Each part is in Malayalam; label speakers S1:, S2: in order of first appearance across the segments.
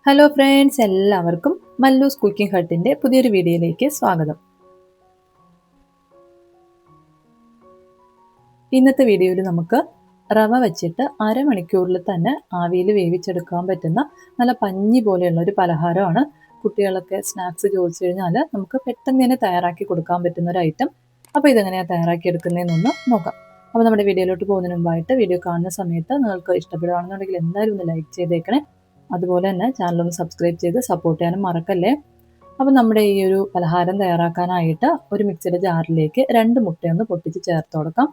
S1: ഹലോ ഫ്രണ്ട്സ്, എല്ലാവർക്കും മല്ലൂസ് കുക്കിംഗ് ഹട്ടിൻ്റെ പുതിയൊരു വീഡിയോയിലേക്ക് സ്വാഗതം. ഇന്നത്തെ വീഡിയോയിൽ നമുക്ക് റവ വെച്ചിട്ട് അരമണിക്കൂറിൽ തന്നെ ആവിയിൽ വേവിച്ചെടുക്കാൻ പറ്റുന്ന നല്ല പഞ്ഞി പോലെയുള്ള ഒരു പലഹാരമാണ്. കുട്ടികളൊക്കെ സ്നാക്സ് ചോദിച്ചു കഴിഞ്ഞാൽ നമുക്ക് പെട്ടെന്ന് തന്നെ തയ്യാറാക്കി കൊടുക്കാൻ പറ്റുന്ന ഒരു ഐറ്റം. അപ്പോൾ ഇതെങ്ങനെയാണ് തയ്യാറാക്കി എടുക്കുന്നതെന്നൊന്ന് നോക്കാം. അപ്പോൾ നമ്മുടെ വീഡിയോയിലോട്ട് പോകുന്നതിന് മുമ്പായിട്ട് വീഡിയോ കാണുന്ന സമയത്ത് നിങ്ങൾക്ക് ഇഷ്ടപ്പെടുകയാണെന്നുണ്ടെങ്കിൽ എന്തായാലും ഒന്ന് ലൈക്ക് ചെയ്തേക്കണേ. അതുപോലെ തന്നെ ചാനലൊന്ന് സബ്സ്ക്രൈബ് ചെയ്ത് സപ്പോർട്ട് ചെയ്യാനും മറക്കല്ലേ. അപ്പോൾ നമ്മുടെ ഈ ഒരു പലഹാരം തയ്യാറാക്കാനായിട്ട് ഒരു മിക്സിയുടെ ജാറിലേക്ക് 2 മുട്ടയൊന്ന് പൊട്ടിച്ച് ചേർത്ത് കൊടുക്കാം.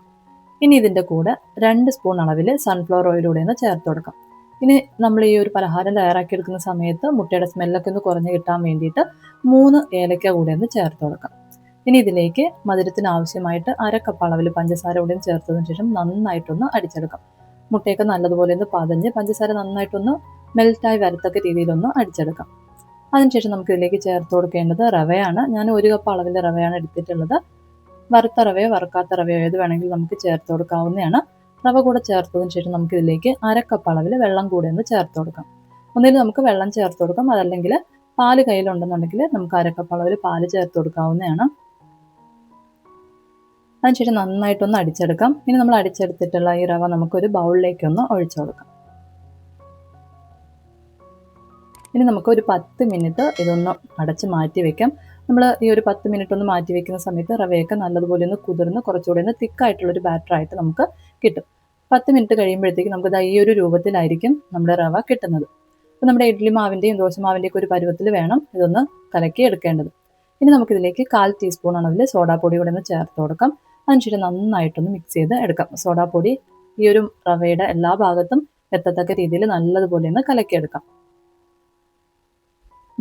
S1: ഇനി ഇതിൻ്റെ കൂടെ 2 സ്പൂൺ അളവിൽ സൺഫ്ലവർ ഓയിലൂടെ ഒന്ന് ചേർത്ത് കൊടുക്കാം. ഇനി നമ്മൾ ഈ ഒരു പലഹാരം തയ്യാറാക്കിയെടുക്കുന്ന സമയത്ത് മുട്ടയുടെ സ്മെല്ലൊക്കെ ഒന്ന് കുറഞ്ഞ് കിട്ടാൻ വേണ്ടിയിട്ട് 3 ഏലക്ക കൂടെ ഒന്ന് ചേർത്ത് കൊടുക്കാം. ഇനി ഇതിലേക്ക് മധുരത്തിന് ആവശ്യമായിട്ട് 1/2 കപ്പ് അളവിൽ പഞ്ചസാര കൂടെയും ചേർത്തതിന് ശേഷം നന്നായിട്ടൊന്ന് അടിച്ചെടുക്കാം. മുട്ടയൊക്കെ നല്ലതുപോലെ ഒന്ന് പതഞ്ഞ് പഞ്ചസാര നന്നായിട്ടൊന്ന് മെൽറ്റായി വരത്തക്ക രീതിയിലൊന്ന് അടിച്ചെടുക്കാം. അതിനുശേഷം നമുക്ക് ഇതിലേക്ക് ചേർത്ത് കൊടുക്കേണ്ടത് റവയാണ്. ഞാൻ 1 കപ്പ് അളവിൽ റവയാണ് എടുത്തിട്ടുള്ളത്. വറുത്ത റവയോ വറുക്കാത്ത റവയോ ഏത് വേണമെങ്കിലും നമുക്ക് ചേർത്ത് കൊടുക്കാവുന്നതാണ്. റവ കൂടെ ചേർത്തതിന് ശേഷം നമുക്ക് ഇതിലേക്ക് 1/2 കപ്പ് അളവിൽ വെള്ളം കൂടെ ഒന്ന് ചേർത്ത് കൊടുക്കാം. ഒന്നിൽ നമുക്ക് വെള്ളം ചേർത്ത് കൊടുക്കാം, അതല്ലെങ്കിൽ പാല് കയ്യിലുണ്ടെന്നുണ്ടെങ്കിൽ നമുക്ക് 1/2 കപ്പ് അളവിൽ പാല് ചേർത്ത് കൊടുക്കാവുന്നതാണ്. അതിനുശേഷം നന്നായിട്ടൊന്ന് അടിച്ചെടുക്കാം. ഇനി നമ്മൾ അടിച്ചെടുത്തിട്ടുള്ള ഈ റവ നമുക്കൊരു ബൗളിലേക്കൊന്ന് ഒഴിച്ചു കൊടുക്കാം. ഇനി നമുക്ക് ഒരു 10 മിനിറ്റ് ഇതൊന്ന് അടച്ച് മാറ്റി വെക്കാം. നമ്മൾ ഈ ഒരു 10 മിനിറ്റ് ഒന്ന് മാറ്റി വെക്കുന്ന സമയത്ത് റവയൊക്കെ നല്ലതുപോലെ ഒന്ന് കുതിർന്ന് കുറച്ചുകൂടി ഒന്ന് തിക്കായിട്ടുള്ളൊരു ബാറ്ററായിട്ട് നമുക്ക് കിട്ടും. 10 മിനിറ്റ് കഴിയുമ്പോഴത്തേക്ക് നമുക്ക് ഈ ഒരു രൂപത്തിലായിരിക്കും നമ്മുടെ റവ കിട്ടുന്നത്. അപ്പോൾ നമ്മുടെ ഇഡ്ഡലി മാവിൻ്റെയും ദോശമാവിൻ്റെയൊക്കെ ഒരു പരുവത്തിൽ വേണം ഇതൊന്ന് കലക്കി എടുക്കേണ്ടത്. ഇനി നമുക്കിതിലേക്ക് 1/4 ടീസ്പൂൺ അളവിൽ സോഡാപ്പൊടി കൂടെ ഒന്ന് ചേർത്ത് കൊടുക്കാം. അതിനുശേഷം നന്നായിട്ടൊന്ന് മിക്സ് ചെയ്ത് എടുക്കാം. സോഡാപ്പൊടി ഈ ഒരു റവയുടെ എല്ലാ ഭാഗത്തും എത്തത്തക്ക രീതിയിൽ നല്ലതുപോലെ ഒന്ന് കലക്കിയെടുക്കാം.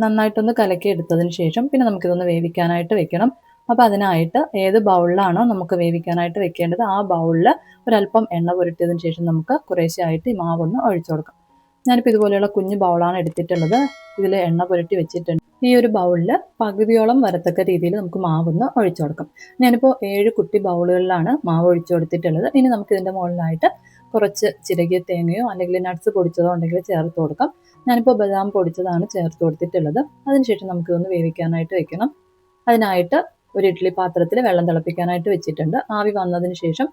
S1: നന്നായിട്ടൊന്ന് കലക്കി എടുത്തതിന് ശേഷം പിന്നെ നമുക്കിതൊന്ന് വേവിക്കാനായിട്ട് വെക്കണം. അപ്പോൾ അതിനായിട്ട് ഏത് ബൗളിലാണോ നമുക്ക് വേവിക്കാനായിട്ട് വെക്കേണ്ടത് ആ ബൗളിൽ ഒരല്പം എണ്ണ പുരട്ടിയതിന് ശേഷം നമുക്ക് കുറേശ്ശെയായിട്ട് ഈ മാവൊന്ന് ഒഴിച്ചു കൊടുക്കാം. ഞാനിപ്പോൾ ഇതുപോലെയുള്ള കുഞ്ഞ് ബൗളാണ് എടുത്തിട്ടുള്ളത്. ഇതിൽ എണ്ണ പുരട്ടി വെച്ചിട്ടുണ്ട്. ഈ ഒരു ബൗളിൽ പകുതിയോളം വരത്തക്ക രീതിയിൽ നമുക്ക് മാവൊന്ന് ഒഴിച്ചു കൊടുക്കാം. ഞാനിപ്പോൾ 7 കുട്ടി ബൗളുകളിലാണ് മാവ് ഒഴിച്ചു കൊടുത്തിട്ടുള്ളത്. ഇനി നമുക്കിതിൻ്റെ മുകളിലായിട്ട് കുറച്ച് ചിരകിയ തേങ്ങയോ അല്ലെങ്കിൽ നട്ട്സ് പൊടിച്ചതോ ഉണ്ടെങ്കിൽ ചേർത്ത് കൊടുക്കാം. ഞാനിപ്പോൾ ബദാം പൊടിച്ചതാണ് ചേർത്ത് കൊടുത്തിട്ടുള്ളത്. അതിനുശേഷം നമുക്കിതൊന്ന് വേവിക്കാനായിട്ട് വെക്കണം. അതിനായിട്ട് ഒരു ഇഡ്ഡലി പാത്രത്തിൽ വെള്ളം തിളപ്പിക്കാനായിട്ട് വെച്ചിട്ടുണ്ട്. ആവി വന്നതിന് ശേഷം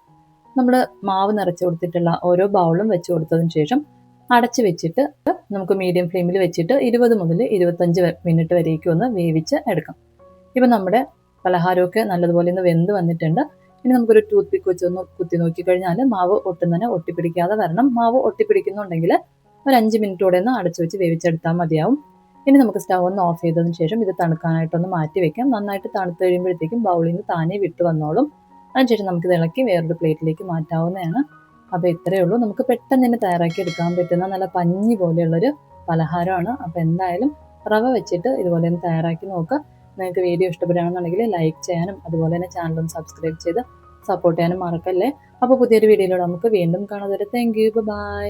S1: നമ്മൾ മാവ് നിറച്ച് കൊടുത്തിട്ടുള്ള ഓരോ ബൗളും വെച്ച് കൊടുത്തതിന് ശേഷം അടച്ച് വെച്ചിട്ട് നമുക്ക് മീഡിയം ഫ്ലെയിമിൽ വെച്ചിട്ട് 20 മുതൽ 25 മിനിറ്റ് വരേക്കും ഒന്ന് വേവിച്ച് എടുക്കാം. ഇപ്പം നമ്മുടെ പലഹാരമൊക്കെ നല്ലതുപോലെ ഒന്ന് വെന്ത് വന്നിട്ടുണ്ട്. ഇനി നമുക്കൊരു ടൂത്ത് പിക്ക് വെച്ചൊന്ന് കുത്തി നോക്കിക്കഴിഞ്ഞാൽ മാവ് ഒട്ടും തന്നെ ഒട്ടിപ്പിടിക്കാതെ വരണം. മാവ് ഒട്ടിപ്പിടിക്കുന്നുണ്ടെങ്കിൽ ഒരു 5 മിനിറ്റോടെ ഒന്ന് അടച്ചു വെച്ച് വേവിച്ചെടുത്താൽ മതിയാവും. ഇനി നമുക്ക് സ്റ്റവ് ഒന്ന് ഓഫ് ചെയ്തതിന് ശേഷം ഇത് തണുക്കാനായിട്ടൊന്ന് മാറ്റി വെക്കാം. നന്നായിട്ട് തണുത്ത് കഴിയുമ്പോഴത്തേക്കും ബൗളിൽ നിന്ന് താനേ വിട്ട് വന്നോളും. അതിനുശേഷം നമുക്കിത് ഇളക്കി വേറൊരു പ്ലേറ്റിലേക്ക് മാറ്റാവുന്നതാണ്. അപ്പോൾ ഇത്രയേ ഉള്ളൂ. നമുക്ക് പെട്ടെന്ന് തന്നെ തയ്യാറാക്കി എടുക്കാൻ പറ്റുന്ന നല്ല പഞ്ഞി പോലെയുള്ളൊരു പലഹാരമാണ്. അപ്പോൾ എന്തായാലും റവ വെച്ചിട്ട് ഇതുപോലെ ഒന്ന് തയ്യാറാക്കി നോക്കുക. നിങ്ങൾക്ക് വീഡിയോ ഇഷ്ടപ്പെടുകയാണെന്നുണ്ടെങ്കിൽ ലൈക്ക് ചെയ്യാനും അതുപോലെ തന്നെ ചാനലൊന്ന് സബ്സ്ക്രൈബ് ചെയ്ത് സപ്പോർട്ട് ചെയ്യാനും മറക്കല്ലേ. അപ്പോൾ പുതിയൊരു വീഡിയോയിലൂടെ നമുക്ക് വീണ്ടും കാണാം. Thank you, by.